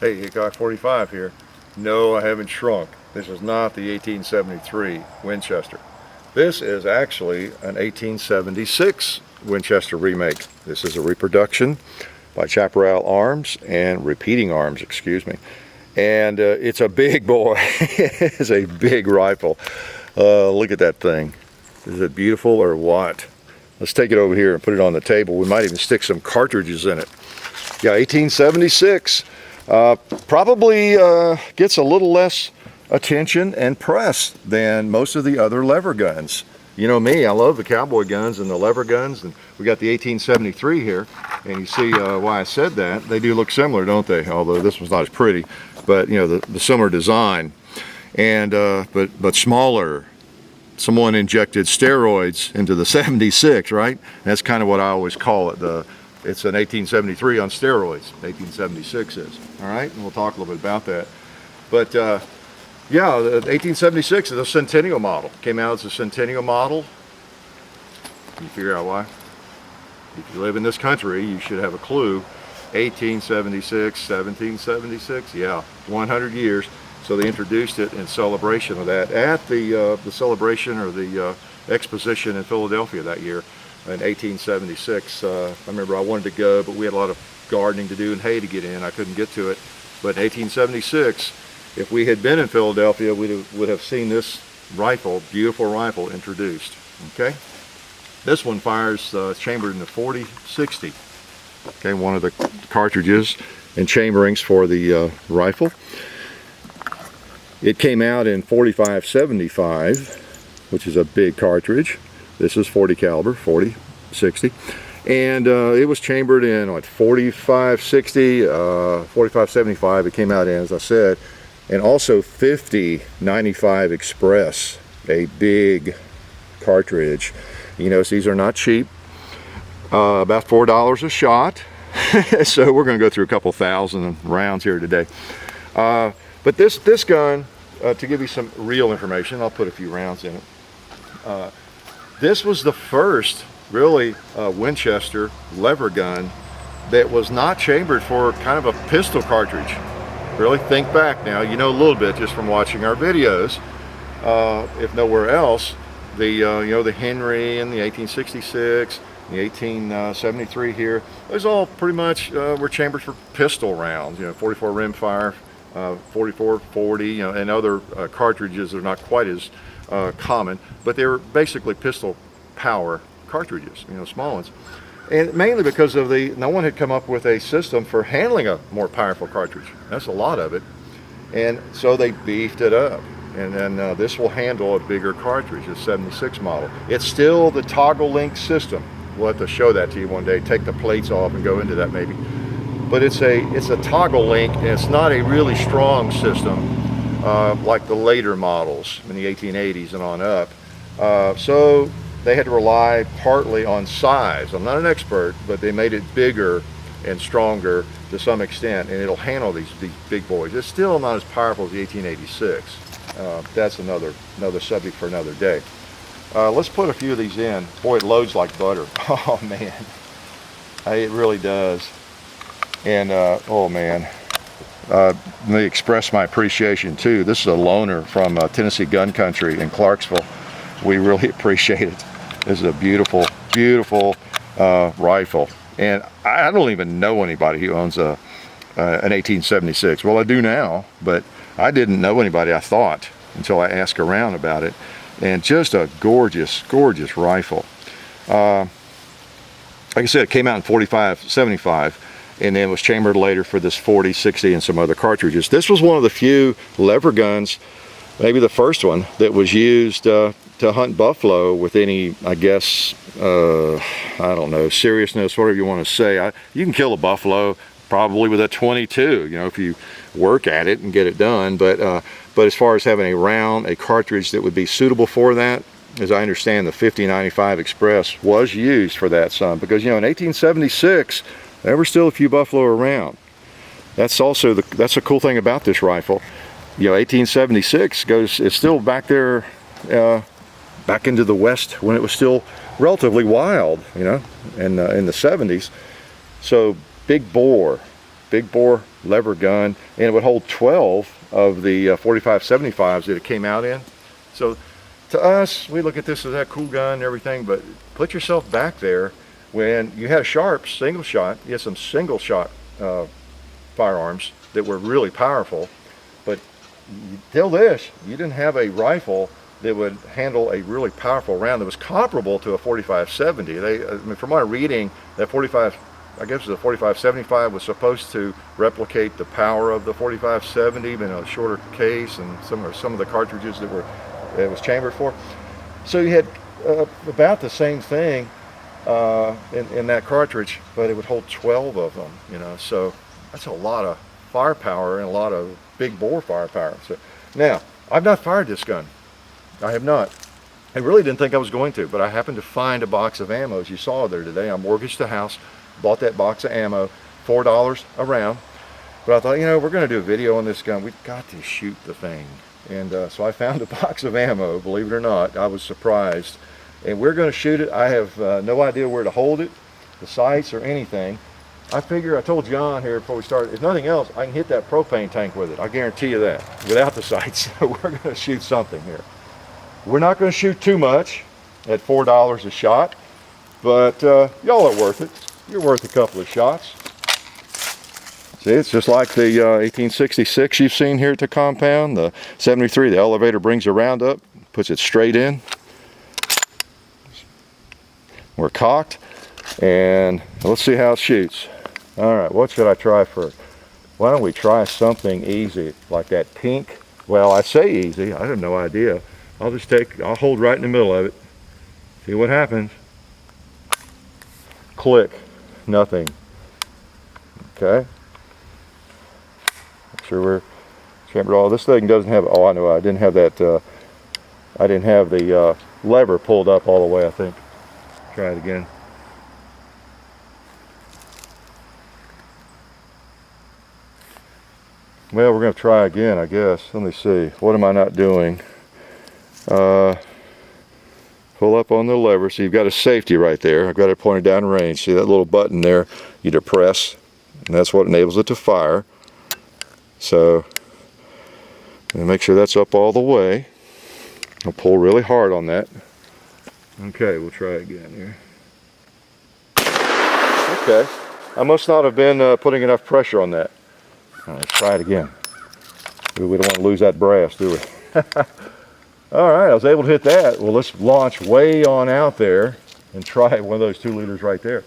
Hey, you got 45 here. No, I haven't shrunk. This is not the 1873 Winchester. This is actually an 1876 Winchester remake. This is a reproduction by Chaparral Arms and Repeating Arms, excuse me. And it's a big boy. It's a big rifle. Look at that thing. Is it beautiful or what? Let's take it over here and put it on the table. We might even stick some cartridges in it. Yeah, 1876. Probably gets a little less attention and press than most of the other lever guns. You know me, I love the cowboy guns and the lever guns, and we got the 1873 here, and you see why I said that. They do look similar, don't they? Although this one's not as pretty, but you know, the similar design, and but smaller. Someone injected steroids into the 76, right? That's kind of what I always call it. It's an 1873 on steroids. 1876 is. All right, and we'll talk a little bit about that. But yeah, the 1876 is a Centennial model. Came out as a Centennial model. Can you figure out why? If you live in this country, you should have a clue. 1876, 1776, yeah, 100 years. So they introduced it in celebration of that at the celebration or the exposition in Philadelphia that year in 1876. I remember I wanted to go, but we had a lot of gardening to do and hay to get in. I couldn't get to it. But in 1876, if we had been in Philadelphia, we would have seen this rifle, beautiful rifle, introduced. Okay, this one fires chambered in the 40-60. Okay, one of the cartridges and chamberings for the rifle. It came out in 45-75, which is a big cartridge. This is 40 caliber, 40-60. And it was chambered in what, 45-60, 45-75 it came out in, as I said. And also 50-95 Express, a big cartridge. You notice these are not cheap, about $4 a shot. So we're going to go through a couple thousand rounds here today. But this gun, to give you some real information, I'll put a few rounds in it. This was the first really Winchester lever gun that was not chambered for kind of a pistol cartridge. Really think back now, you know a little bit just from watching our videos, if nowhere else, the you know, the Henry and the 1866, the 1873 here, those all pretty much were chambered for pistol rounds, you know, 44 rimfire, 44, 40, you know, and other cartridges are not quite as common, but they were basically pistol power cartridges, you know, small ones. And mainly because of no one had come up with a system for handling a more powerful cartridge. That's a lot of it. And so they beefed it up. And then this will handle a bigger cartridge, a 76 model. It's still the toggle link system. We'll have to show that to you one day, take the plates off and go into that maybe. But it's a toggle link, and it's not a really strong system like the later models in the 1880s and on up. So they had to rely partly on size. I'm not an expert, but they made it bigger and stronger to some extent, and it'll handle these big boys. It's still not as powerful as the 1886. That's another subject for another day. Let's put a few of these in. Boy, it loads like butter. Oh man, it really does. And oh man, let me express my appreciation too. This is a loaner from Tennessee Gun Country in Clarksville. We really appreciate it. This is a beautiful, beautiful rifle. And I don't even know anybody who owns an 1876. Well, I do now, but I didn't know anybody, I thought, until I asked around about it. And just a gorgeous, gorgeous rifle. Like I said, it came out in 45-75. And then was chambered later for this 40-60 and some other cartridges. This was one of the few lever guns, maybe the first one, that was used to hunt buffalo with any, I guess, I don't know, seriousness, whatever you want to say. You can kill a buffalo probably with a 22, you know, if you work at it and get it done. But as far as having a cartridge that would be suitable for that, as I understand, the 50-95 Express was used for that some, because, you know, in 1876, there were still a few buffalo around. That's also that's a cool thing about this rifle. You know, 1876 it's still back there, back into the West when it was still relatively wild, you know, in the 70s. So big bore lever gun, and it would hold 12 of the 45-75s that it came out in. So to us, we look at this as that cool gun and everything, but put yourself back there when you had a Sharp single shot. You had some single shot firearms that were really powerful, but till this, you didn't have a rifle that would handle a really powerful round that was comparable to a 45-70. I mean, from my reading, that 45, I guess the 45-75 was supposed to replicate the power of the 45-70 in a shorter case and some of the cartridges that it was chambered for. So you had about the same thing in that cartridge, but it would hold 12 of them, you know. So that's a lot of firepower and a lot of big bore firepower. So now, I've not fired this gun. I have not. I really didn't think I was going to, but I happened to find a box of ammo, as you saw there today. I mortgaged the house, bought that box of ammo, $4 a round. But I thought, you know, we're going to do a video on this gun. We've got to shoot the thing. And so I found a box of ammo, believe it or not. I was surprised. And we're going to shoot it. I have no idea where to hold it, the sights or anything. I figure, I told John here before we started, if nothing else, I can hit that propane tank with it. I guarantee you that, without the sights. So we're going to shoot something here. We're not going to shoot too much at $4 a shot, but y'all are worth it. You're worth a couple of shots. See, it's just like the 1866 you've seen here at the compound. The 73, the elevator brings the round up, puts it straight in. We're cocked, and let's see how it shoots. All right, what should I try first? Why don't we try something easy, like that pink? Well, I say easy, I have no idea. I'll hold right in the middle of it. See what happens. Click, nothing. Okay. Make sure we're chambered all. This thing doesn't have, oh, I know, I didn't have that, I didn't have the lever pulled up all the way, I think. Try it again. Well, we're going to try again, I guess. Let me see. What am I not doing? Pull up on the lever. So you've got a safety right there. I've got it pointed down range. See that little button there? You depress, and that's what enables it to fire. So make sure that's up all the way. I'll pull really hard on that. Okay, we'll try again here. Okay, I must not have been putting enough pressure on that. All right, let's try it again. We don't want to lose that brass, do we? All right, I was able to hit that. Well, let's launch way on out there and try one of those 2 liters right there.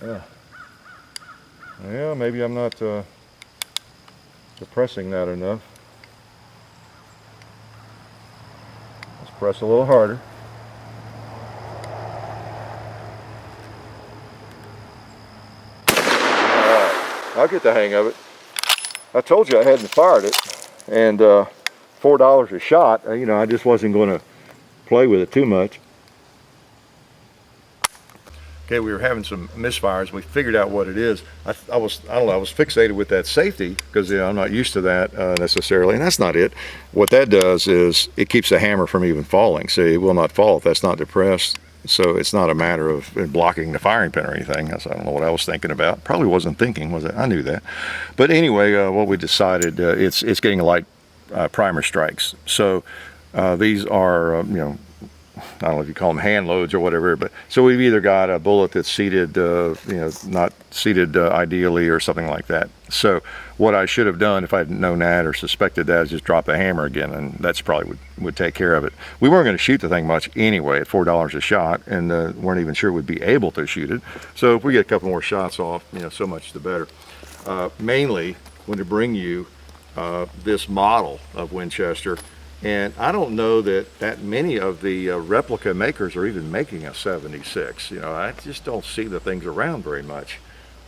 Yeah, maybe I'm not depressing that enough. Let's press a little harder. I'll get the hang of it. I told you I hadn't fired it, and $4 a shot, you know, I just wasn't going to play with it too much. Okay, we were having some misfires. We figured out what it is. I don't know, I was fixated with that safety because, you know, I'm not used to that necessarily, and that's not it. What that does is it keeps the hammer from even falling. So it will not fall if that's not depressed. So it's not a matter of blocking the firing pin or anything. I don't know what I was thinking about. Probably wasn't thinking, was it? I knew that. But anyway, what we decided, it's getting light primer strikes. So these are, you know, I don't know if you call them hand loads or whatever, but so we've either got a bullet that's seated, you know, not seated ideally or something like that. So what I should have done if I hadn't known that or suspected that is just drop the hammer again, and that's probably would take care of it. We weren't going to shoot the thing much anyway at $4 a shot, and weren't even sure we'd be able to shoot it. So if we get a couple more shots off, you know, so much the better. Mainly, want to bring you this model of Winchester. And I don't know that many of the replica makers are even making a 76. You know, I just don't see the things around very much.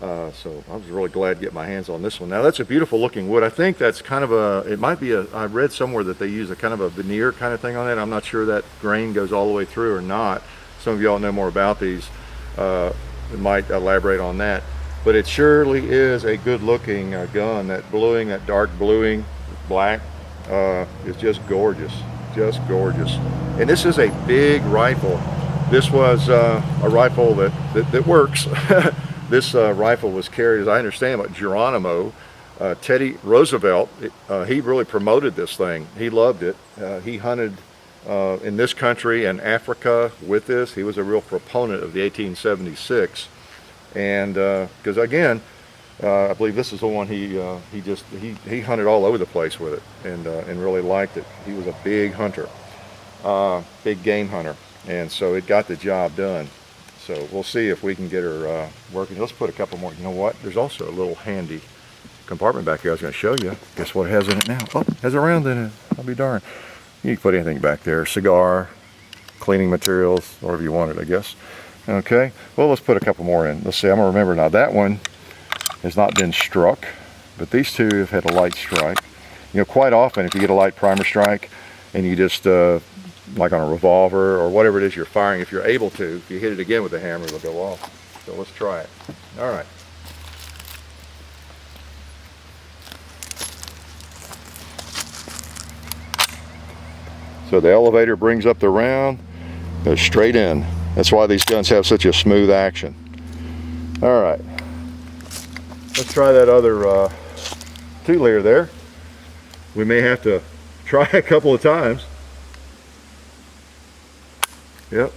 So I was really glad to get my hands on this one. Now that's a beautiful looking wood. I think that's kind of it might be I read somewhere that they use a kind of a veneer kind of thing on it. I'm not sure that grain goes all the way through or not. Some of y'all know more about these. Might elaborate on that. But it surely is a good looking gun. That bluing, that dark bluing, black. It's just gorgeous, and this is a big rifle. this was a rifle that works. This rifle was carried, as I understand, by Geronimo. Teddy Roosevelt, he really promoted this thing. He loved it. He hunted in this country and Africa with this. He was a real proponent of the 1876. And because again, I believe this is the one he hunted all over the place with it, and really liked it. He was a big hunter, big game hunter, and so it got the job done. So we'll see if we can get her working. Let's put a couple more. You know what? There's also a little handy compartment back here I was going to show you. Guess what it has in it now? Oh, it has a round in it. I'll be darned. You can put anything back there. Cigar, cleaning materials, whatever you wanted, I guess. Okay. Well, let's put a couple more in. Let's see. I'm going to remember now. That one has not been struck, but these two have had a light strike. You know, quite often if you get a light primer strike and you just like on a revolver or whatever it is you're firing, if you're able to, if you hit it again with a hammer, it'll go off. So let's try it. All right. So the elevator brings up the round, goes straight in. That's why these guns have such a smooth action. All right. Let's try that other 2-layer there. We may have to try a couple of times. Yep.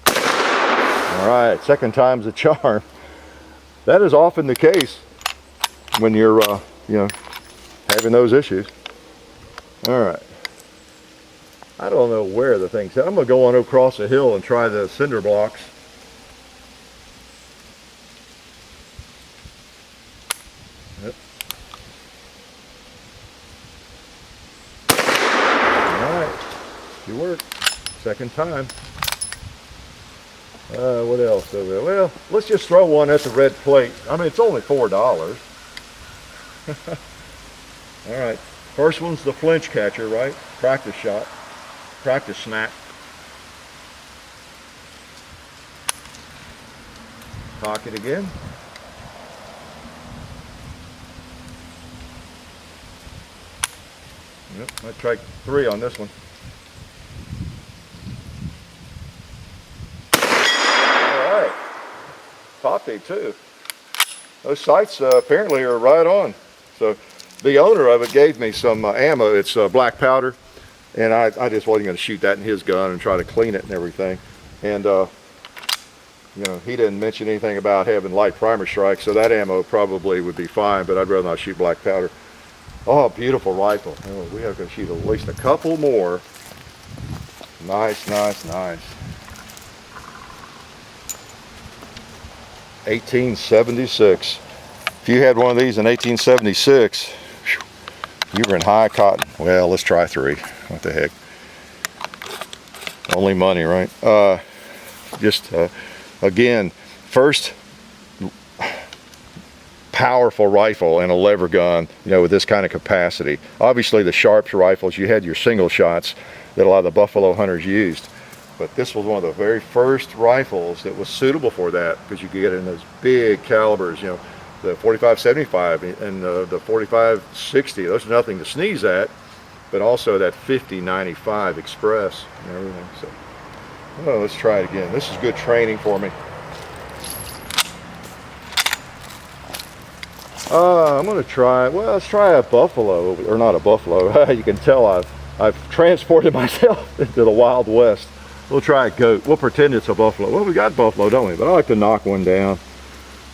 All right, second time's a charm. That is often the case when you're, you know, having those issues. All right. I don't know where the thing's at. I'm gonna go on across the hill and try the cinder blocks. Yep. All right, you work. Second time. What else over there? Well, let's just throw one at the red plate. I mean, it's only $4. All right, first one's the flinch catcher, right? Practice shot, practice snap. Cock it again. Yep, I tried 3 on this one. All right, toppy too. Those sights apparently are right on. So the owner of it gave me some ammo. It's black powder, and I just wasn't going to shoot that in his gun and try to clean it and everything. And you know, he didn't mention anything about having light primer strike, so that ammo probably would be fine, but I'd rather not shoot black powder. Oh, beautiful rifle. Oh, we have to shoot at least a couple more. Nice, nice, nice. 1876. If you had one of these in 1876, you were in high cotton. Well, let's try 3. What the heck? Only money, right? Again, first powerful rifle and a lever gun, you know, with this kind of capacity. Obviously the Sharps rifles, you had your single shots that a lot of the buffalo hunters used, but this was one of the very first rifles that was suitable for that, because you could get in those big calibers, you know, the 45-75 and the 45-60. Those are nothing to sneeze at, but also that 50-95 Express and everything. So, oh, let's try it again. This is good training for me. I'm going to try, well, let's try a buffalo, or not a buffalo. You can tell I've transported myself into the Wild West. We'll try a goat. We'll pretend it's a buffalo. Well, we got buffalo, don't we? But I like to knock one down.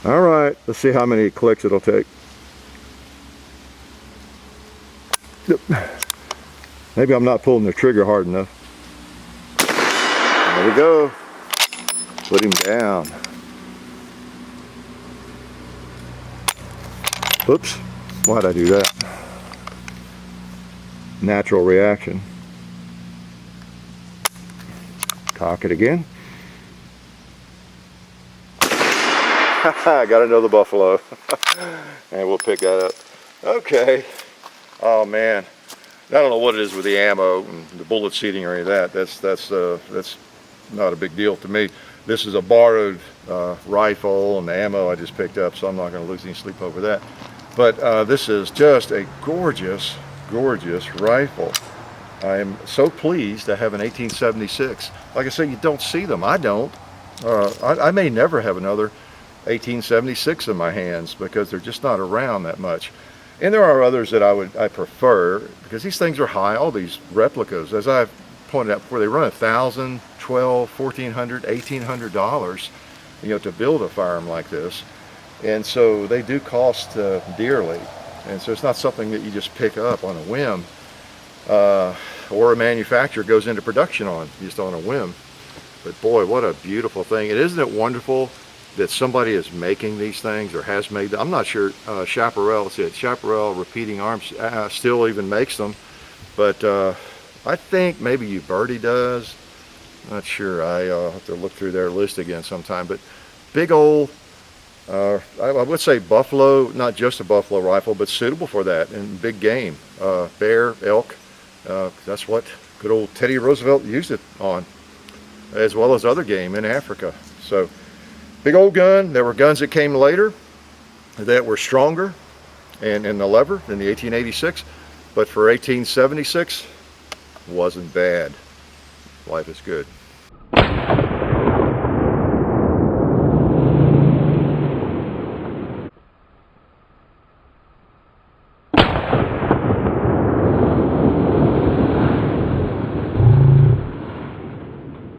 All right, let's see how many clicks it'll take. Maybe I'm not pulling the trigger hard enough. There we go. Put him down. Oops, why'd I do that? Natural reaction. Cock it again. I got another buffalo. And we'll pick that up. Okay. Oh man. I don't know what it is with the ammo and the bullet seating or any of that. That's not a big deal to me. This is a borrowed rifle, and the ammo I just picked up, so I'm not going to lose any sleep over that. But this is just a gorgeous, gorgeous rifle. I am so pleased to have an 1876. Like I say, you don't see them. I don't. I may never have another 1876 in my hands because they're just not around that much. And there are others that I prefer, because these things are high. All these replicas, as I've pointed out before, they run $1,000, $1,200, $1,400, $1,800, you know, to build a firearm like this. And so they do cost dearly. And so it's not something that you just pick up on a whim, or a manufacturer goes into production on just on a whim. But boy, what a beautiful thing. And isn't it wonderful that somebody is making these things, or has made them? I'm not sure. Chaparral, Chaparral Repeating Arms still even makes them, but I think maybe Uberti does. Not sure. I'll have to look through their list again sometime. But big old, I would say buffalo, not just a buffalo rifle, but suitable for that, and big game, bear, elk. That's what good old Teddy Roosevelt used it on, as well as other game in Africa. So big old gun. There were guns that came later that were stronger and in the lever than the 1886, but for 1876 wasn't bad. Life is good.